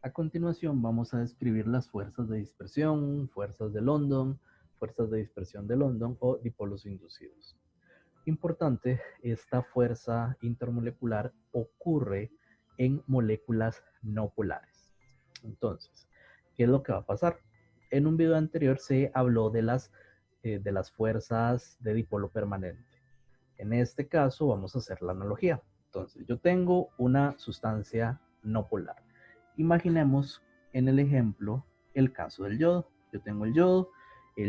A continuación vamos a describir las fuerzas de dispersión, fuerzas de London, fuerzas de dispersión de London o dipolos inducidos. Importante, esta fuerza intermolecular ocurre en moléculas no polares. Entonces, ¿qué es lo que va a pasar? En un video anterior se habló de las fuerzas de dipolo permanente. En este caso vamos a hacer la analogía. Entonces, yo tengo una sustancia no polar. Imaginemos en el ejemplo el caso del yodo. Yo tengo el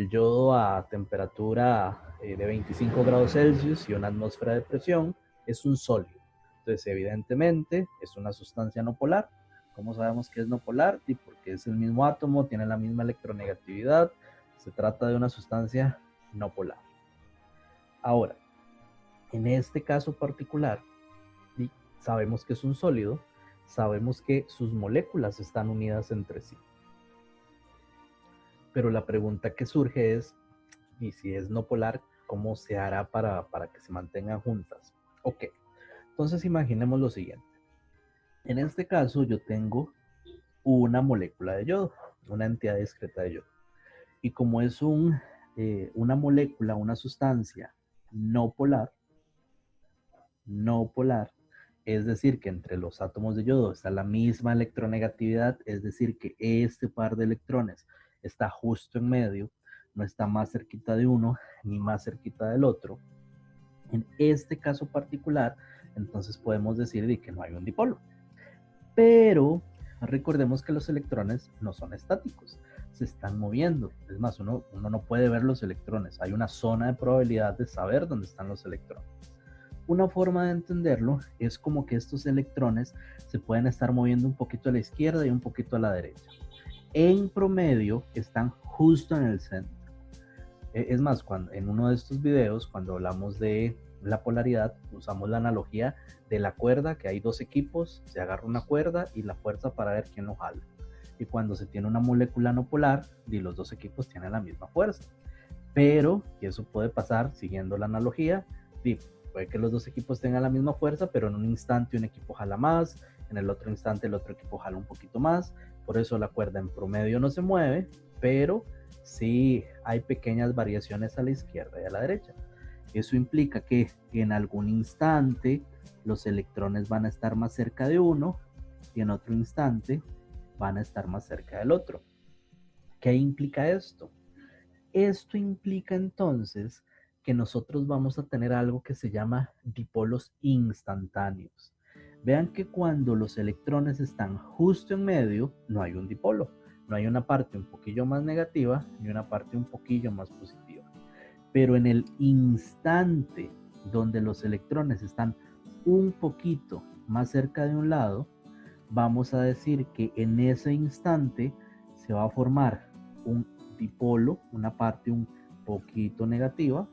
yodo a temperatura de 25 grados Celsius y una atmósfera de presión es un sólido. Entonces, evidentemente, es una sustancia no polar. ¿Cómo sabemos que es no polar? Y porque es el mismo átomo, tiene la misma electronegatividad. Se trata de una sustancia no polar. Ahora, en este caso particular, sabemos que es un sólido, sabemos que sus moléculas están unidas entre sí. Pero la pregunta que surge es, ¿y si es no polar, cómo se hará para que se mantengan juntas? Ok, entonces imaginemos lo siguiente. En este caso yo tengo una molécula de yodo, una entidad discreta de yodo. Y como es una molécula, una sustancia no polar, es decir, que entre los átomos de yodo está la misma electronegatividad, es decir, que este par de electrones está justo en medio, no está más cerquita de uno ni más cerquita del otro. En este caso particular, entonces podemos decir que no hay un dipolo. Pero recordemos que los electrones no son estáticos, se están moviendo. Es más, uno no puede ver los electrones, hay una zona de probabilidad de saber dónde están los electrones. Una forma de entenderlo es como que estos electrones se pueden estar moviendo un poquito a la izquierda y un poquito a la derecha. En promedio están justo en el centro. Es más, en uno de estos videos, cuando hablamos de la polaridad, usamos la analogía de la cuerda, que hay dos equipos, se agarra una cuerda y la fuerza para ver quién lo jala. Y cuando se tiene una molécula no polar, los dos equipos tienen la misma fuerza. Pero, y eso puede pasar siguiendo la analogía, puede que los dos equipos tengan la misma fuerza, pero en un instante un equipo jala más, en el otro instante el otro equipo jala un poquito más, por eso la cuerda en promedio no se mueve, pero sí hay pequeñas variaciones a la izquierda y a la derecha. Eso implica que en algún instante los electrones van a estar más cerca de uno y en otro instante van a estar más cerca del otro. ¿Qué implica esto? Esto implica entonces que nosotros vamos a tener algo que se llama dipolos instantáneos. Vean que cuando los electrones están justo en medio, no hay un dipolo. No hay una parte un poquillo más negativa ni una parte un poquillo más positiva. Pero en el instante donde los electrones están un poquito más cerca de un lado, vamos a decir que en ese instante se va a formar un dipolo, una parte un poquito negativa,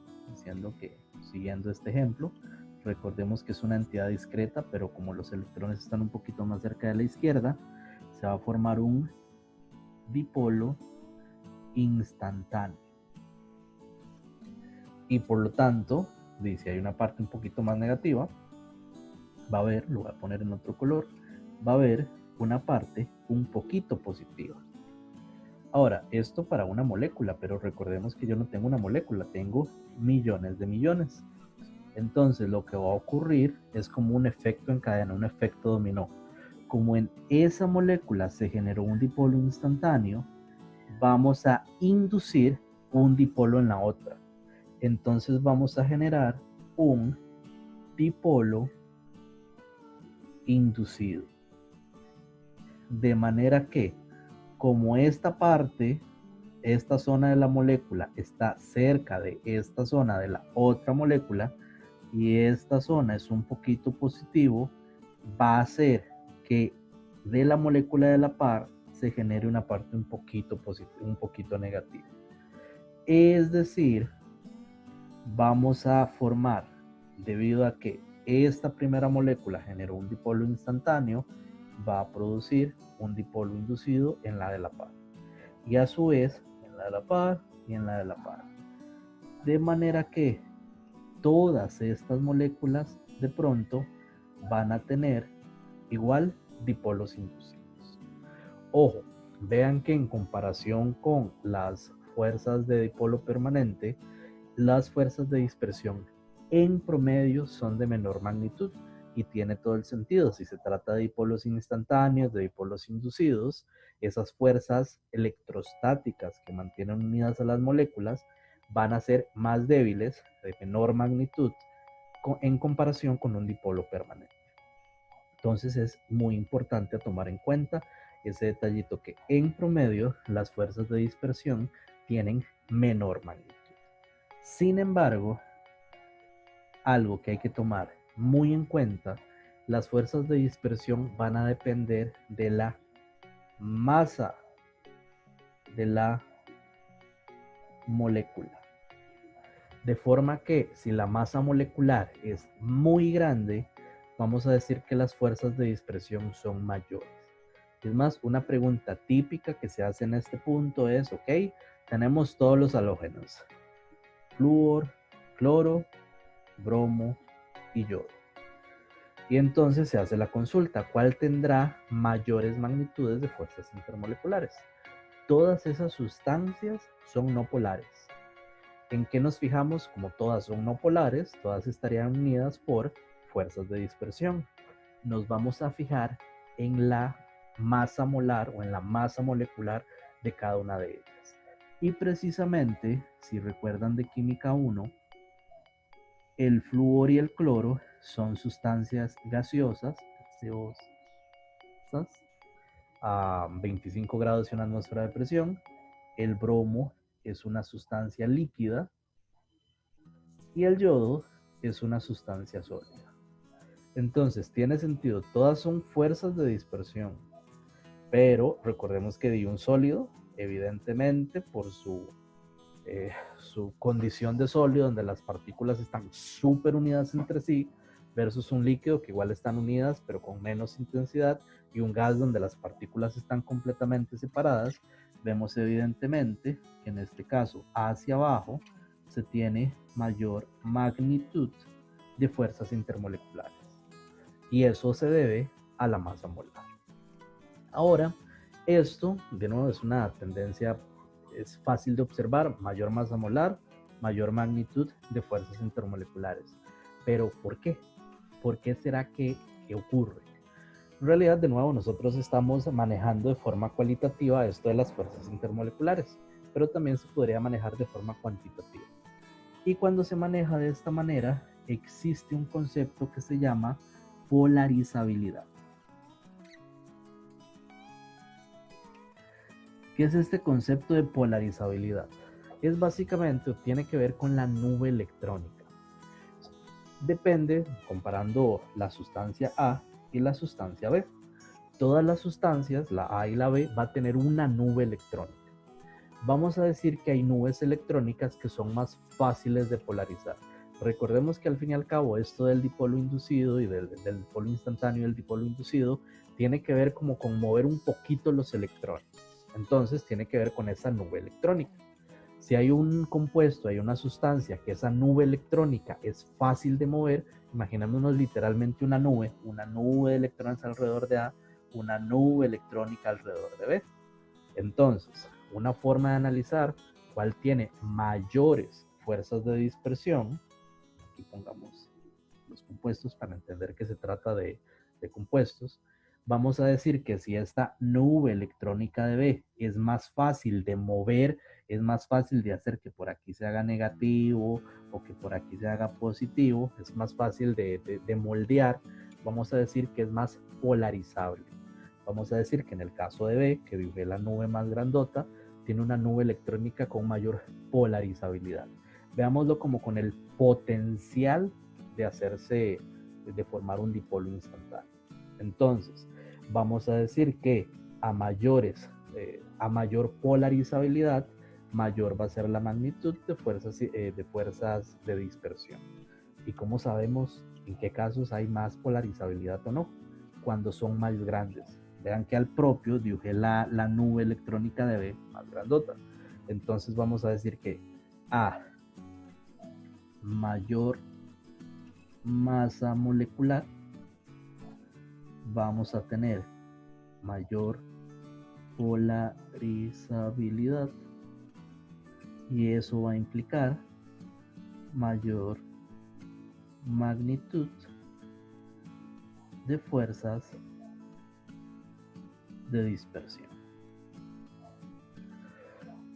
siguiendo este ejemplo, recordemos que es una entidad discreta, pero como los electrones están un poquito más cerca de la izquierda, se va a formar un dipolo instantáneo. Y por lo tanto, si hay una parte un poquito más negativa, va a haber, lo voy a poner en otro color, va a haber una parte un poquito positiva. Ahora, esto para una molécula, pero recordemos que yo no tengo una molécula, tengo millones de millones. Entonces lo que va a ocurrir es como un efecto en cadena, un efecto dominó. Como en esa molécula se generó un dipolo instantáneo, vamos a inducir un dipolo en la otra. Entonces vamos a generar un dipolo inducido. De manera que, como esta parte, esta zona de la molécula está cerca de esta zona de la otra molécula y esta zona es un poquito positivo, va a hacer que de la molécula de la par se genere una parte un poquito positiva, un poquito negativa. Es decir, vamos a formar, debido a que esta primera molécula generó un dipolo instantáneo, va a producir un dipolo inducido en la de la par. Y a su vez, en la de la par y en la de la par. De manera que todas estas moléculas de pronto van a tener igual dipolos inducidos. Ojo, vean que en comparación con las fuerzas de dipolo permanente, las fuerzas de dispersión en promedio son de menor magnitud y tiene todo el sentido. Si se trata de dipolos instantáneos, de dipolos inducidos, esas fuerzas electrostáticas que mantienen unidas a las moléculas van a ser más débiles, de menor magnitud, en comparación con un dipolo permanente. Entonces es muy importante tomar en cuenta ese detallito que en promedio las fuerzas de dispersión tienen menor magnitud. Sin embargo, algo que hay que tomar muy en cuenta, las fuerzas de dispersión van a depender de la masa de la molécula. De forma que si la masa molecular es muy grande, vamos a decir que las fuerzas de dispersión son mayores. Es más, una pregunta típica que se hace en este punto es, ok, tenemos todos los halógenos, flúor, cloro, bromo y yodo. Y entonces se hace la consulta, ¿cuál tendrá mayores magnitudes de fuerzas intermoleculares? Todas esas sustancias son no polares. ¿En qué nos fijamos? Como todas son no polares, todas estarían unidas por fuerzas de dispersión. Nos vamos a fijar en la masa molar o en la masa molecular de cada una de ellas. Y precisamente, si recuerdan de química 1, el flúor y el cloro son sustancias gaseosas, a 25 grados y una atmósfera de presión. El bromo es una sustancia líquida y el yodo es una sustancia sólida. Entonces, tiene sentido, todas son fuerzas de dispersión, pero recordemos que di un sólido, evidentemente por su condición de sólido, donde las partículas están súper unidas entre sí, versus un líquido que igual están unidas, pero con menos intensidad, y un gas donde las partículas están completamente separadas, vemos evidentemente que en este caso hacia abajo se tiene mayor magnitud de fuerzas intermoleculares. Y eso se debe a la masa molar. Ahora, esto, de nuevo, es una tendencia, es fácil de observar, mayor masa molar, mayor magnitud de fuerzas intermoleculares. Pero, ¿por qué? ¿Por qué será que ocurre? En realidad, de nuevo, nosotros estamos manejando de forma cualitativa esto de las fuerzas intermoleculares, pero también se podría manejar de forma cuantitativa. Y cuando se maneja de esta manera, existe un concepto que se llama polarizabilidad. ¿Qué es este concepto de polarizabilidad? Es básicamente, tiene que ver con la nube electrónica. Depende, comparando la sustancia A y la sustancia B. Todas las sustancias, la A y la B, va a tener una nube electrónica. Vamos a decir que hay nubes electrónicas que son más fáciles de polarizar. Recordemos que al fin y al cabo esto del dipolo inducido y del dipolo instantáneo y del dipolo inducido tiene que ver como con mover un poquito los electrones. Entonces tiene que ver con esa nube electrónica. Si hay un compuesto, hay una sustancia que esa nube electrónica es fácil de mover, imaginémonos literalmente una nube de electrones alrededor de A, una nube electrónica alrededor de B. Entonces, una forma de analizar cuál tiene mayores fuerzas de dispersión, aquí pongamos los compuestos para entender que se trata de compuestos, vamos a decir que si esta nube electrónica de B es más fácil de mover, es más fácil de hacer que por aquí se haga negativo o que por aquí se haga positivo, es más fácil de moldear, vamos a decir que es más polarizable. Vamos a decir que en el caso de B, que dibujé la nube más grandota, tiene una nube electrónica con mayor polarizabilidad. Veámoslo como con el potencial de hacerse, de formar un dipolo instantáneo. Entonces, vamos a decir que a mayor polarizabilidad, mayor va a ser la magnitud de fuerzas de dispersión. ¿Y cómo sabemos en qué casos hay más polarizabilidad o no? Cuando son más grandes. Vean que al propio dibujé la nube electrónica de B más grandota. Entonces vamos a decir que a mayor masa molecular vamos a tener mayor polarizabilidad, y eso va a implicar mayor magnitud de fuerzas de dispersión.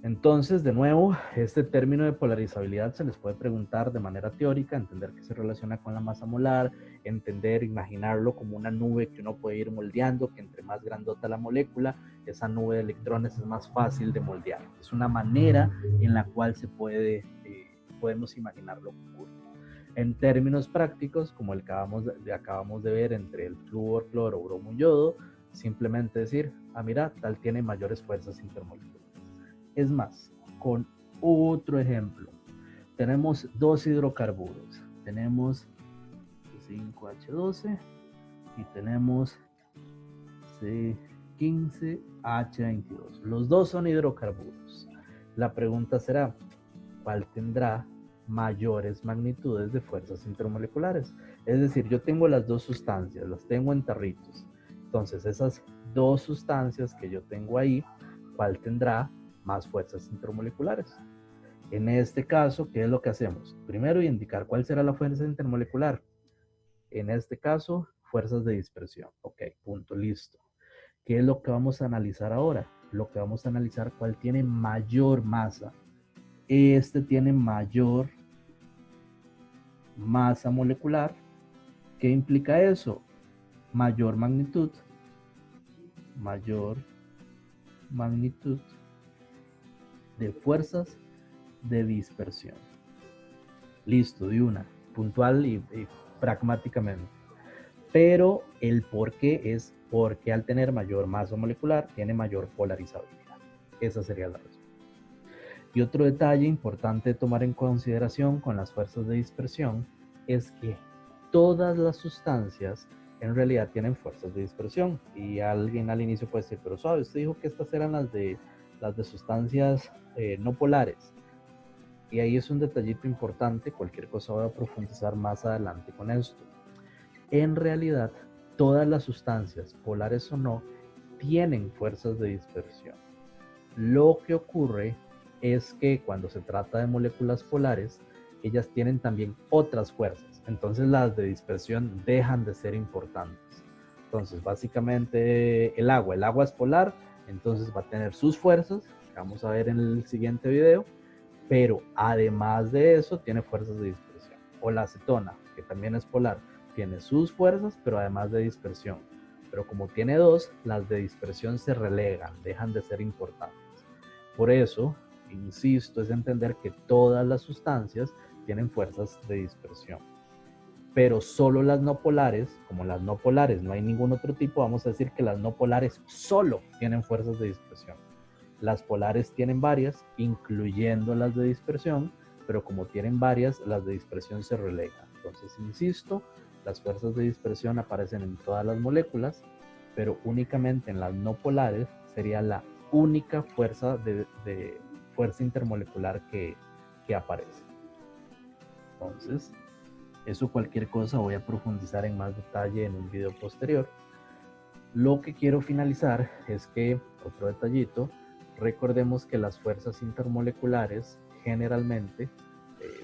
Entonces, de nuevo, este término de polarizabilidad se les puede preguntar de manera teórica, entender que se relaciona con la masa molar, entender, imaginarlo como una nube que uno puede ir moldeando, que entre más grandota la molécula, esa nube de electrones es más fácil de moldear. Es una manera en la cual se puede, podemos imaginarlo como. En términos prácticos, como el que acabamos de ver entre el flúor, cloro, bromo y yodo, simplemente decir, mira, tal tiene mayores fuerzas intermoleculares. Es más, con otro ejemplo, tenemos dos hidrocarburos. Tenemos 5H12 y tenemos C15H22. Los dos son hidrocarburos. La pregunta será, ¿cuál tendrá mayores magnitudes de fuerzas intermoleculares? Es decir, yo tengo las dos sustancias, las tengo en tarritos. Entonces, esas dos sustancias que yo tengo ahí, ¿cuál tendrá más fuerzas intermoleculares? En este caso, ¿qué es lo que hacemos? Primero, indicar cuál será la fuerza intermolecular. En este caso, fuerzas de dispersión. Ok, punto, listo. ¿Qué es lo que vamos a analizar ahora? Lo que vamos a analizar, cuál tiene mayor masa. Este tiene mayor masa molecular. ¿Qué implica eso? Mayor magnitud de fuerzas de dispersión. Listo, de una, puntual y pragmáticamente. Pero el por qué es porque al tener mayor masa molecular tiene mayor polarizabilidad. Esa sería la respuesta. Y otro detalle importante de tomar en consideración con las fuerzas de dispersión es que todas las sustancias en realidad tienen fuerzas de dispersión. Y alguien al inicio puede decir, pero suave, usted dijo que estas eran las de sustancias no polares. Y ahí es un detallito importante, cualquier cosa voy a profundizar más adelante con esto. En realidad, todas las sustancias, polares o no, tienen fuerzas de dispersión. Lo que ocurre es que cuando se trata de moléculas polares, ellas tienen también otras fuerzas. Entonces las de dispersión dejan de ser importantes. Entonces, básicamente el agua es polar, entonces va a tener sus fuerzas, que vamos a ver en el siguiente video, pero además de eso tiene fuerzas de dispersión. O la acetona, que también es polar, tiene sus fuerzas, pero además de dispersión. Pero como tiene dos, las de dispersión se relegan, dejan de ser importantes. Por eso, insisto, es entender que todas las sustancias tienen fuerzas de dispersión. Pero solo las no polares, como las no polares no hay ningún otro tipo, vamos a decir que las no polares solo tienen fuerzas de dispersión. Las polares tienen varias, incluyendo las de dispersión, pero como tienen varias, las de dispersión se relegan. Entonces, insisto, las fuerzas de dispersión aparecen en todas las moléculas, pero únicamente en las no polares sería la única fuerza fuerza intermolecular que aparece. Entonces, eso cualquier cosa voy a profundizar en más detalle en un video posterior. Lo que quiero finalizar es que, otro detallito, recordemos que las fuerzas intermoleculares generalmente,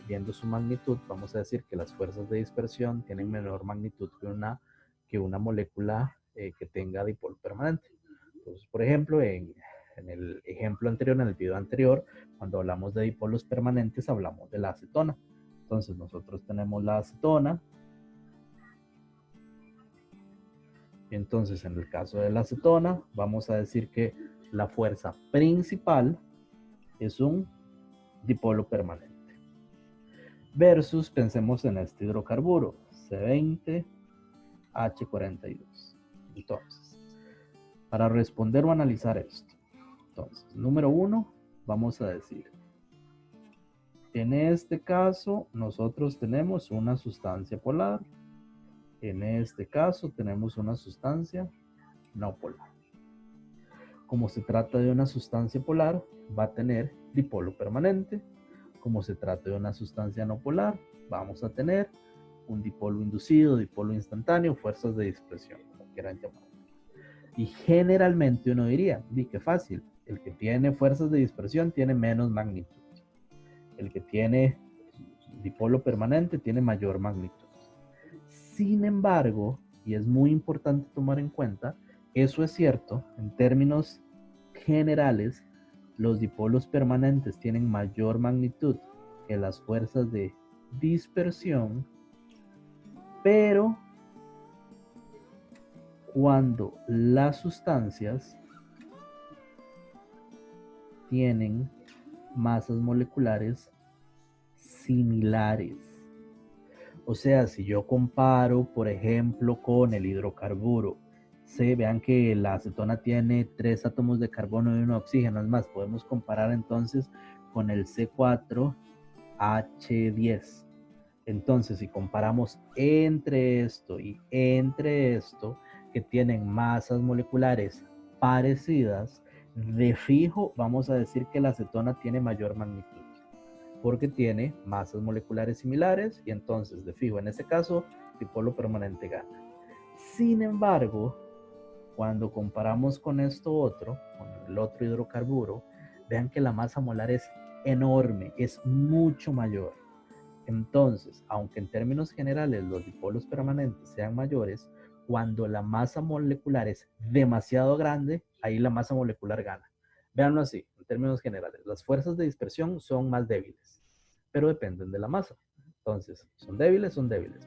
viendo su magnitud, vamos a decir que las fuerzas de dispersión tienen menor magnitud que una molécula que tenga dipolo permanente. Entonces, por ejemplo, en el ejemplo anterior, en el video anterior, cuando hablamos de dipolos permanentes, hablamos de la acetona. Entonces, nosotros tenemos la acetona. Entonces, en el caso de la acetona, vamos a decir que la fuerza principal es un dipolo permanente. Versus, pensemos en este hidrocarburo, C20H42. Entonces, para responder o analizar esto, entonces, número 1, vamos a decir, en este caso, nosotros tenemos una sustancia polar. En este caso, tenemos una sustancia no polar. Como se trata de una sustancia polar, va a tener dipolo permanente. Como se trata de una sustancia no polar, vamos a tener un dipolo inducido, dipolo instantáneo, fuerzas de dispersión, como quieran llamarlo. Y generalmente uno diría, di que fácil, el que tiene fuerzas de dispersión tiene menos magnitud. El que tiene dipolo permanente tiene mayor magnitud. Sin embargo, y es muy importante tomar en cuenta, eso es cierto, en términos generales, los dipolos permanentes tienen mayor magnitud que las fuerzas de dispersión, pero cuando las sustancias tienen masas moleculares similares. O sea, si yo comparo, por ejemplo, con el hidrocarburo, vean que la acetona tiene 3 átomos de carbono y 1 de oxígeno. Es más, podemos comparar entonces con el C4H10. Entonces, si comparamos entre esto y entre esto, que tienen masas moleculares parecidas, de fijo vamos a decir que la acetona tiene mayor magnitud, porque tiene masas moleculares similares y entonces, de fijo, en ese caso, dipolo permanente gana. Sin embargo, cuando comparamos con esto otro, con el otro hidrocarburo, vean que la masa molar es enorme, es mucho mayor. Entonces, aunque en términos generales los dipolos permanentes sean mayores, cuando la masa molecular es demasiado grande, ahí la masa molecular gana. Véanlo así, en términos generales, las fuerzas de dispersión son más débiles, pero dependen de la masa. Entonces, son débiles,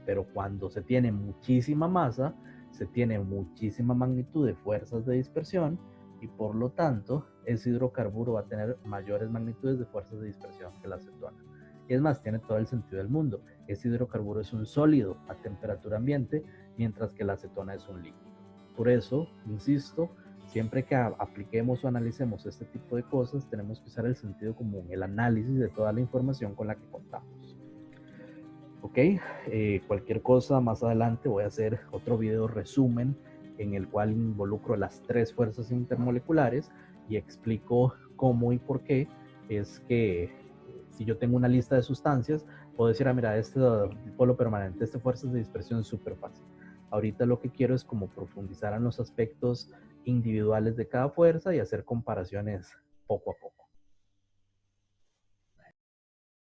pero cuando se tiene muchísima masa, se tiene muchísima magnitud de fuerzas de dispersión y por lo tanto, ese hidrocarburo va a tener mayores magnitudes de fuerzas de dispersión que la acetona. Y es más, tiene todo el sentido del mundo. Este hidrocarburo es un sólido a temperatura ambiente, mientras que la acetona es un líquido. Por eso, insisto, siempre que apliquemos o analicemos este tipo de cosas, tenemos que usar el sentido común, el análisis de toda la información con la que contamos. Ok, cualquier cosa más adelante voy a hacer otro video resumen en el cual involucro las 3 fuerzas intermoleculares y explico cómo y por qué es que si yo tengo una lista de sustancias, puedo decir, mira, este dipolo permanente, esta fuerza de dispersión es súper fácil. Ahorita lo que quiero es como profundizar en los aspectos individuales de cada fuerza y hacer comparaciones poco a poco.